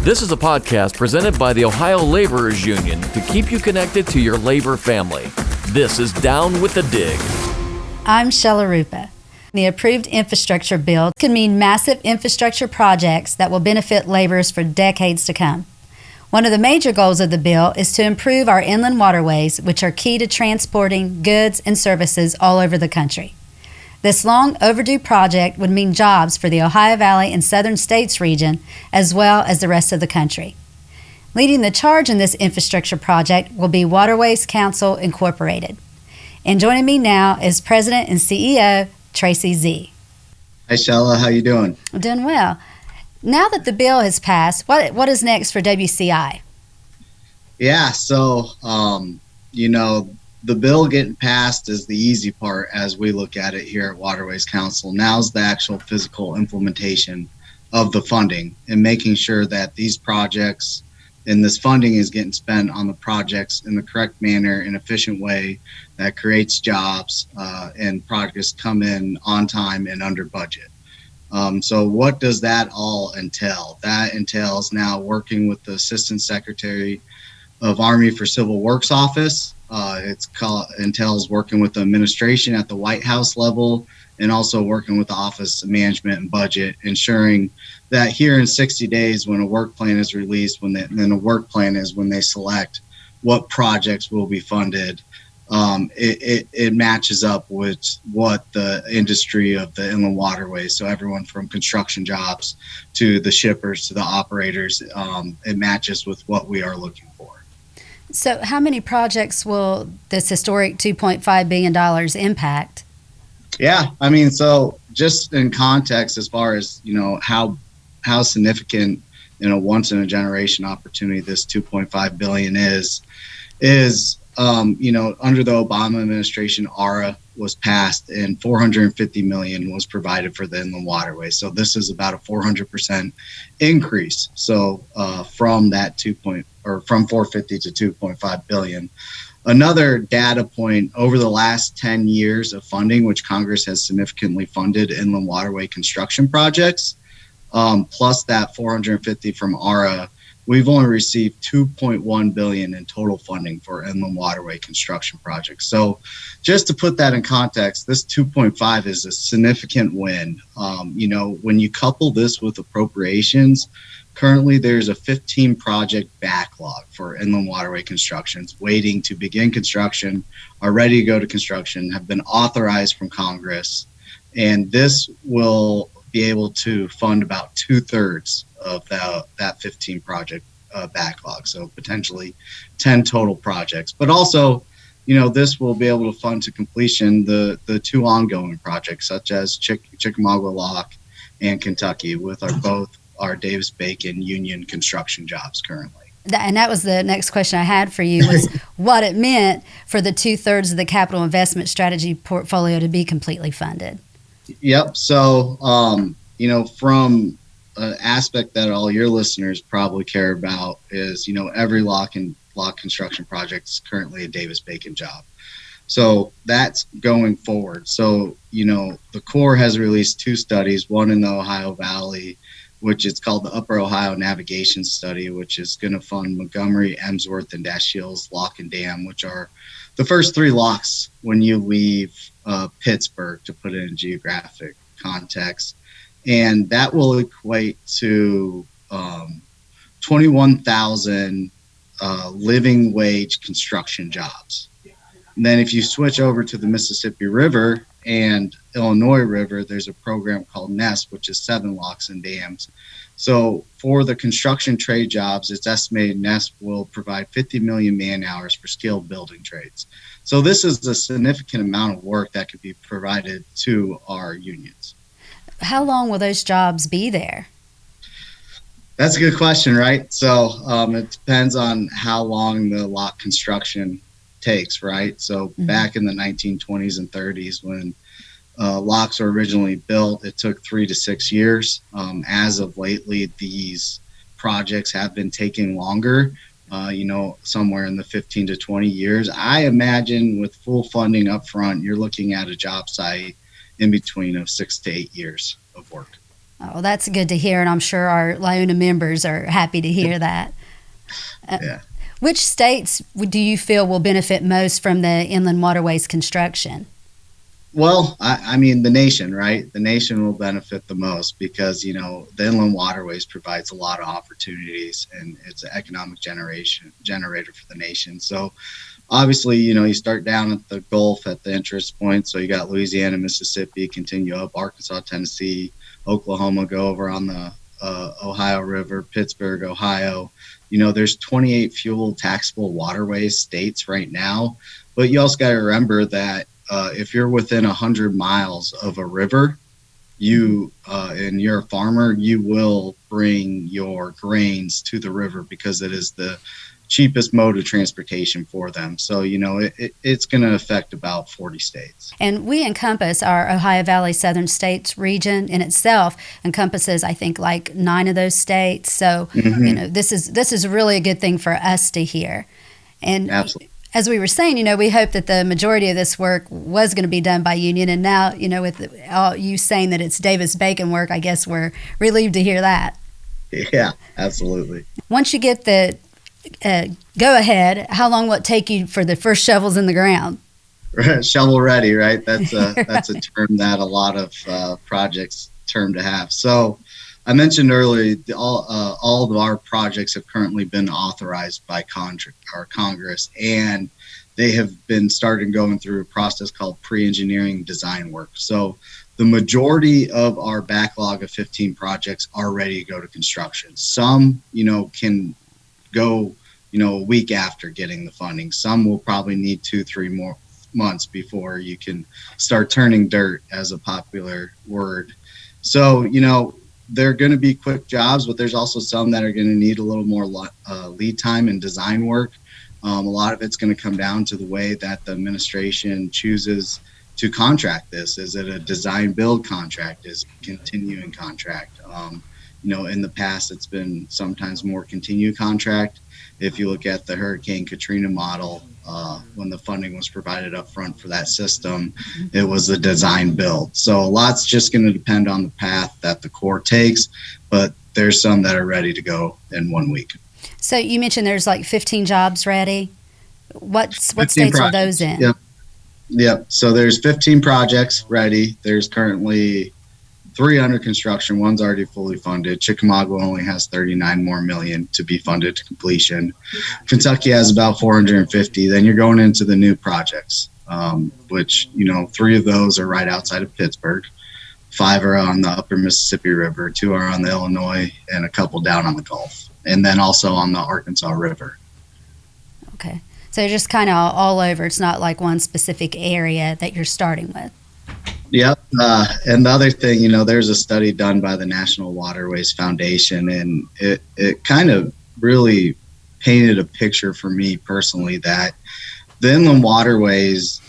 This is a podcast presented by the Ohio Laborers Union to keep you connected to your labor family. This is Down with the Dig. I'm Shella. The approved infrastructure bill could mean massive infrastructure projects that will benefit laborers for decades to come. One of the major goals of the bill is to improve our inland waterways, which are key to transporting goods and services all over the country. This long overdue project would mean jobs for the Ohio Valley and Southern States region, as well as the rest of the country. Leading the charge in this infrastructure project will be Waterways Council Incorporated. And joining me now is President and CEO Tracy Zea. Hi, Shella. How you doing? I'm doing well. Now that the bill has passed, what is next for WCI? Yeah, so, the bill getting passed is the easy part as we look at it here at Waterways Council. Now's the actual physical implementation of the funding and making sure that these projects and this funding is getting spent on the projects in the correct manner and efficient way that creates jobs and projects come in on time and under budget. So what does that all entail? That entails now working with the Assistant Secretary of Army for Civil Works Office. Entails working with the administration at the White House level and also working with the Office of Management and Budget, ensuring that here in 60 days when a work plan is released, then a work plan is when they select what projects will be funded. It matches up with what the industry of the inland waterways, so everyone from construction jobs to the shippers to the operators, it matches with what we are looking for. So how many projects will this historic $2.5 billion impact? Yeah, so just in context, as far as, how significant, once in a generation opportunity this $2.5 billion is, under the Obama administration, ARA was passed and $450 million was provided for the inland waterway. So this is about a 400% increase. So from that from 450 to 2.5 billion. Another data point, over the last 10 years of funding, which Congress has significantly funded inland waterway construction projects, plus that 450 from ARA, we've only received $2.1 billion in total funding for inland waterway construction projects. So just to put that in context, this 2.5 is a significant win. When you couple this with appropriations, currently there's a 15 project backlog for inland waterway constructions waiting to begin construction, are ready to go to construction, have been authorized from Congress. And this will be able to fund about 2/3 of that 15 project backlog. So potentially 10 total projects. But also, this will be able to fund to completion the two ongoing projects, such as Chickamauga Lock and Kentucky, with both our Davis-Bacon union construction jobs currently. And that was the next question I had for you, was what it meant for the 2/3 of the capital investment strategy portfolio to be completely funded. Yep. So, from an aspect that all your listeners probably care about is, every lock construction project is currently a Davis-Bacon job. So that's going forward. So, the Corps has released two studies, one in the Ohio Valley, which is called the Upper Ohio Navigation Study, which is going to fund Montgomery, Emsworth, and Dashiell's Lock and Dam, which are the first three locks when you leave Pittsburgh, to put it in geographic context. And that will equate to 21,000 living wage construction jobs. And then if you switch over to the Mississippi River and Illinois River, there's a program called NEST, which is 7 locks and dams. So for the construction trade jobs, it's estimated NEST will provide 50 million man hours for skilled building trades. So this is a significant amount of work that could be provided to our unions. How long will those jobs be there? That's a good question, right? So it depends on how long the lock construction takes, right? So back in the 1920s and 30s, when locks were originally built, it took 3 to 6 years. As of lately, these projects have been taking longer, somewhere in the 15 to 20 years. I imagine with full funding up front, you're looking at a job site in between of 6 to 8 years of work. Oh, that's good to hear, and I'm sure our LIONA members are happy to hear that. Yeah. Which states do you feel will benefit most from the inland waterways construction? Well, I mean, the nation, right? The nation will benefit the most because, the inland waterways provides a lot of opportunities and it's an economic generator for the nation. So obviously, you start down at the Gulf at the entrance point. So you got Louisiana, Mississippi, continue up, Arkansas, Tennessee, Oklahoma, go over on the Ohio River, Pittsburgh, Ohio. There's 28 fuel taxable waterways states right now. But you also got to remember that if you're within 100 miles of a river, and you're a farmer, you will bring your grains to the river because it is the cheapest mode of transportation for them. So, it's going to affect about 40 states. And we encompass our Ohio Valley Southern States region in itself encompasses, I think, like 9 of those states. So, this is really a good thing for us to hear. And absolutely. As we were saying, we hope that the majority of this work was going to be done by union. And now, with you saying that it's Davis-Bacon work, I guess we're relieved to hear that. Yeah, absolutely. Once you get the go ahead, how long will it take you for the first shovels in the ground? Shovel ready, right? That's a term that a lot of projects term to have. So I mentioned earlier, all of our projects have currently been authorized by our Congress, and they have been started going through a process called pre-engineering design work. So the majority of our backlog of 15 projects are ready to go to construction. Some, can go, a week after getting the funding. Some will probably need 2-3 more months before you can start turning dirt, as a popular word. So, they're going to be quick jobs, but there's also some that are going to need a little more lead time and design work. A lot of it's going to come down to the way that the administration chooses to contract this. Is it a design build contract? Is it a continuing contract? In the past, it's been sometimes more continue contract. If you look at the Hurricane Katrina model, when the funding was provided up front for that system, it was a design build. So a lot's just going to depend on the path that the Corps takes, but there's some that are ready to go in 1 week. So you mentioned there's like 15 jobs ready. What states are those in? Yep. So there's 15 projects ready. There's currently 3 under construction. One's already fully funded. Chickamauga only has 39 more million to be funded to completion. Kentucky has about 450. Then you're going into the new projects, which, 3 of those are right outside of Pittsburgh. 5 are on the upper Mississippi River. 2 are on the Illinois, and a couple down on the Gulf. And then also on the Arkansas River. Okay. So you're just kind of all over. It's not like one specific area that you're starting with. Yep. And the other thing, there's a study done by the National Waterways Foundation, and it kind of really painted a picture for me personally that the inland waterways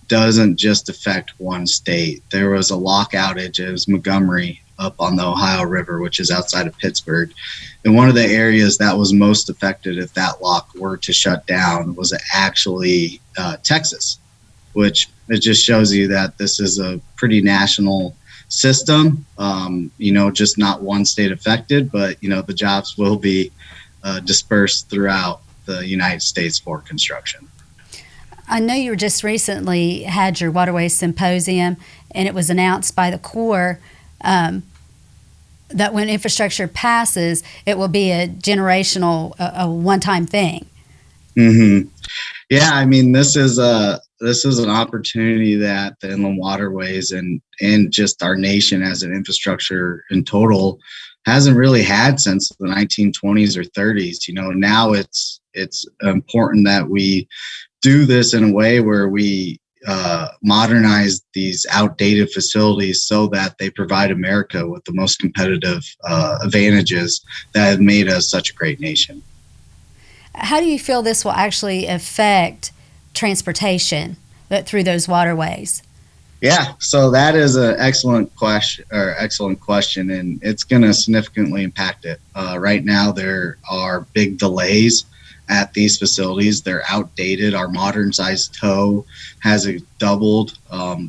doesn't just affect one state. There was a lock outage. It was Montgomery up on the Ohio River, which is outside of Pittsburgh. And one of the areas that was most affected if that lock were to shut down was actually Texas, which it just shows you that this is a pretty national system, just not one state affected, but, the jobs will be dispersed throughout the United States for construction. I know you just recently had your Waterways Symposium, and it was announced by the Corps that when infrastructure passes, it will be a generational, a one-time thing. Mm-hmm. Yeah, I mean, this is an opportunity that the inland waterways and just our nation as an infrastructure in total hasn't really had since the 1920s or 30s. Now it's important that we do this in a way where we modernize these outdated facilities so that they provide America with the most competitive advantages that have made us such a great nation. How do you feel this will actually affect transportation through those waterways? Yeah, so that is an excellent question, and it's going to significantly impact it. Right now, there are big delays at these facilities. They're outdated. Our modern-sized tow has doubled.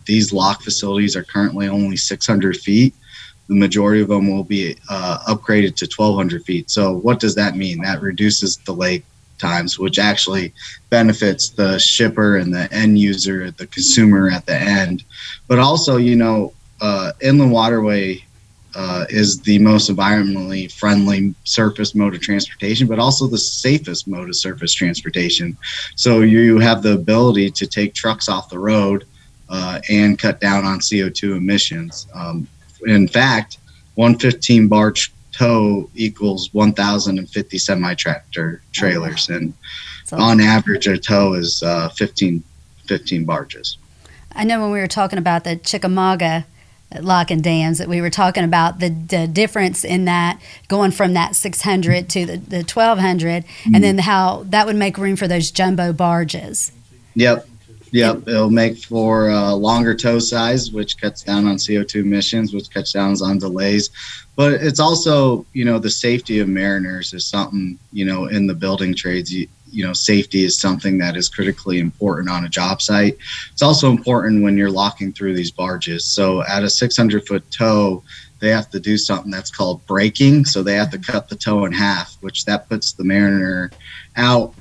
These lock facilities are currently only 600 feet. the majority of them will be upgraded to 1,200 feet. So what does that mean? That reduces the lake times, which actually benefits the shipper and the end user, the consumer at the end. But also, inland waterway is the most environmentally friendly surface mode of transportation, but also the safest mode of surface transportation. So you have the ability to take trucks off the road and cut down on CO2 emissions. In fact, 115 barge tow equals 1,050 semi-tractor trailers, and on average, a tow is 15 barges. I know when we were talking about the Chickamauga lock and dams that we were talking about the difference in that going from that 600 to the 1,200, and then how that would make room for those jumbo barges. Yep. It'll make for longer tow size, which cuts down on CO2 emissions, which cuts down on delays. But it's also, the safety of mariners is something, in the building trades, safety is something that is critically important on a job site. It's also important when you're locking through these barges. So at a 600-foot tow, they have to do something that's called braking. So they have to cut the tow in half, which that puts the mariner out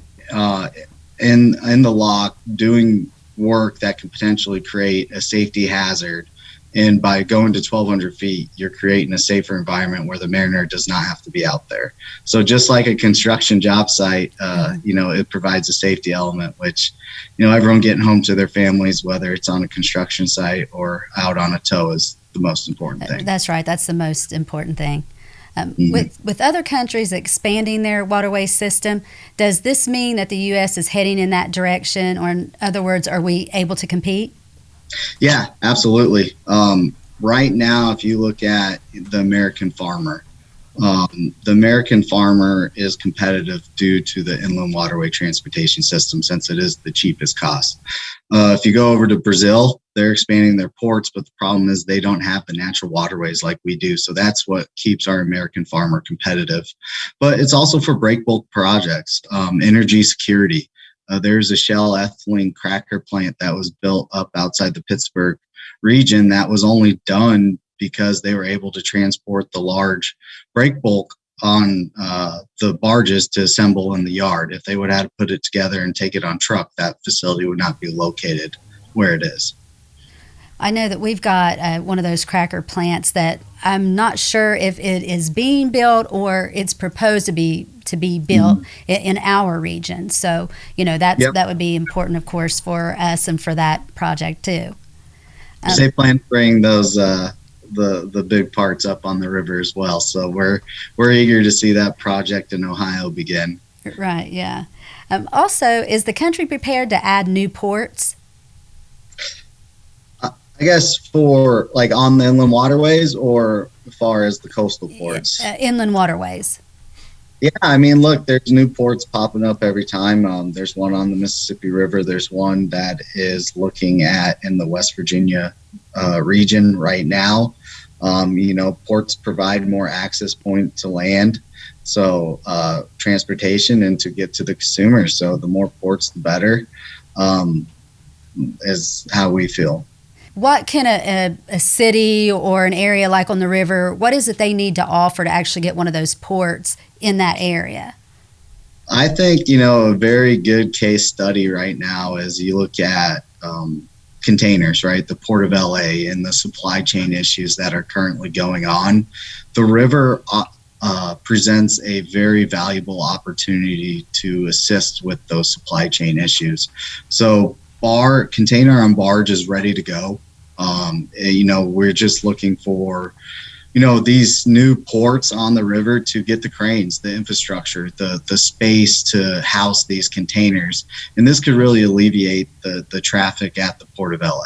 in the lock doing work that could potentially create a safety hazard. And by going to 1,200 feet, you're creating a safer environment where the mariner does not have to be out there. So just like a construction job site, it provides a safety element, which, everyone getting home to their families, whether it's on a construction site or out on a tow, is the most important thing. That's right. That's the most important thing. With other countries expanding their waterway system, does this mean that the U.S. is heading in that direction, or in other words, are we able to compete? Yeah, absolutely. Right now, if you look at the American farmer, is competitive due to the inland waterway transportation system, since it is the cheapest cost. If you go over to Brazil, they're expanding their ports, but the problem is they don't have the natural waterways like we do. So that's what keeps our American farmer competitive. But it's also for break bulk projects, energy security. There's a Shell ethylene cracker plant that was built up outside the Pittsburgh region that was only done because they were able to transport the large break bulk on the barges to assemble in the yard. If they would have to put it together and take it on truck, that facility would not be located where it is. I know that we've got one of those cracker plants that I'm not sure if it is being built or it's proposed to be built in our region. So, that would be important, of course, for us and for that project too. They plan to bring those the big parts up on the river as well. So we're eager to see that project in Ohio begin. Right. Yeah. Also, is the country prepared to add new ports? I guess for like on the inland waterways, or as far as the coastal ports? Inland waterways. Yeah, I mean, look, there's new ports popping up every time. There's one on the Mississippi River. There's one that is looking at in the West Virginia region right now. Ports provide more access point to land, so transportation and to get to the consumer. So the more ports, the better, is how we feel. What can a city or an area like on the river, what is it they need to offer to actually get one of those ports in that area? I think, a very good case study right now is you look at containers, right? The Port of LA and the supply chain issues that are currently going on. The river presents a very valuable opportunity to assist with those supply chain issues. So container on barge is ready to go. We're just looking for, these new ports on the river to get the cranes, the infrastructure, the space to house these containers. And this could really alleviate the traffic at the Port of LA.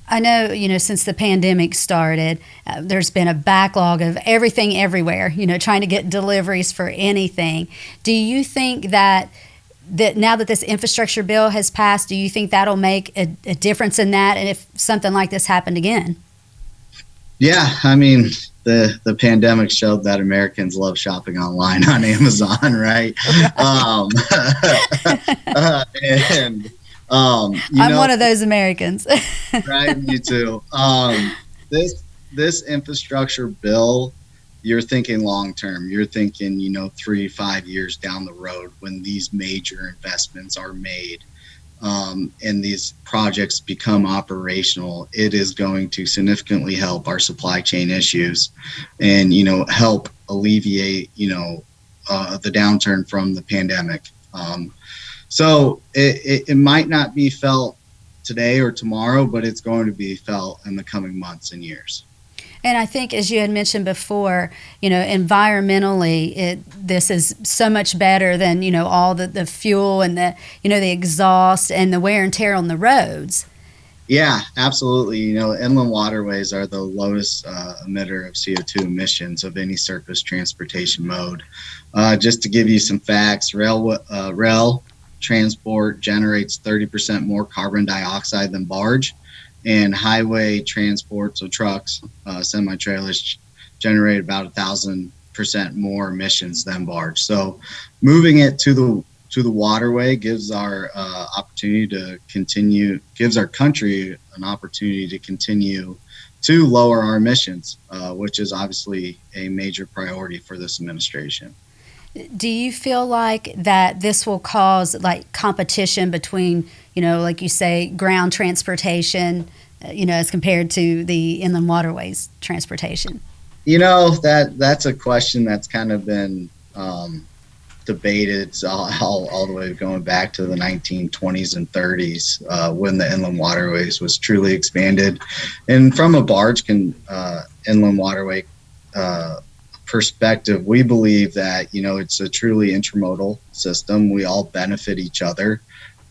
I know, since the pandemic started, there's been a backlog of everything everywhere, trying to get deliveries for anything. Do you think that now that this infrastructure bill has passed, do you think that'll make a difference in that, and if something like this happened again? Yeah, I mean, the pandemic showed that Americans love shopping online on Amazon, right? I'm one of those Americans. Right, me too. This this infrastructure bill, you're thinking long term. You're thinking, 3 to 5 years down the road when these major investments are made, and these projects become operational. It is going to significantly help our supply chain issues, and help alleviate the downturn from the pandemic. So it might not be felt today or tomorrow, but it's going to be felt in the coming months and years. And I think, as you had mentioned before, environmentally, this is so much better than, all the fuel and the exhaust and the wear and tear on the roads. Yeah, absolutely. Inland waterways are the lowest emitter of CO2 emissions of any surface transportation mode. Just to give you some facts, rail transport generates 30% more carbon dioxide than barge, and highway transport, so trucks, semi-trailers, generate about 1,000% more emissions than barge. So moving it to the waterway gives our gives our country an opportunity to continue to lower our emissions, which is obviously a major priority for this administration. Do you feel like that this will cause competition between, like you say, ground transportation, as compared to the inland waterways transportation? That's a question that's kind of been debated all the way going back to the 1920s and 30s, when the inland waterways was truly expanded. And from a inland waterway perspective, we believe that it's a truly intermodal system. We all benefit each other,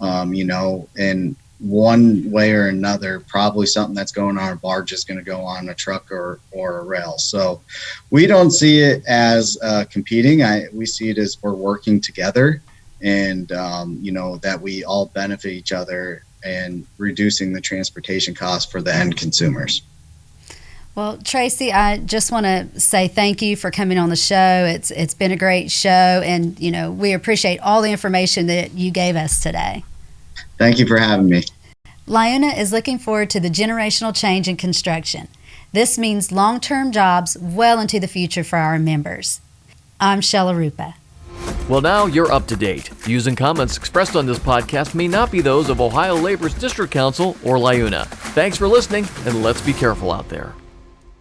and one way or another, probably something that's going on a barge is going to go on a truck or a rail. So we don't see it as competing. We see it as we're working together, and that we all benefit each other and reducing the transportation costs for the end consumers. Well, Tracy, I just want to say thank you for coming on the show. It's been a great show, and we appreciate all the information that you gave us today. Thank you for having me. LIUNA is looking forward to the generational change in construction. This means long-term jobs well into the future for our members. I'm Shella Rupa. Well, now you're up to date. Views and comments expressed on this podcast may not be those of Ohio Labor's District Council or LIUNA. Thanks for listening, and let's be careful out there.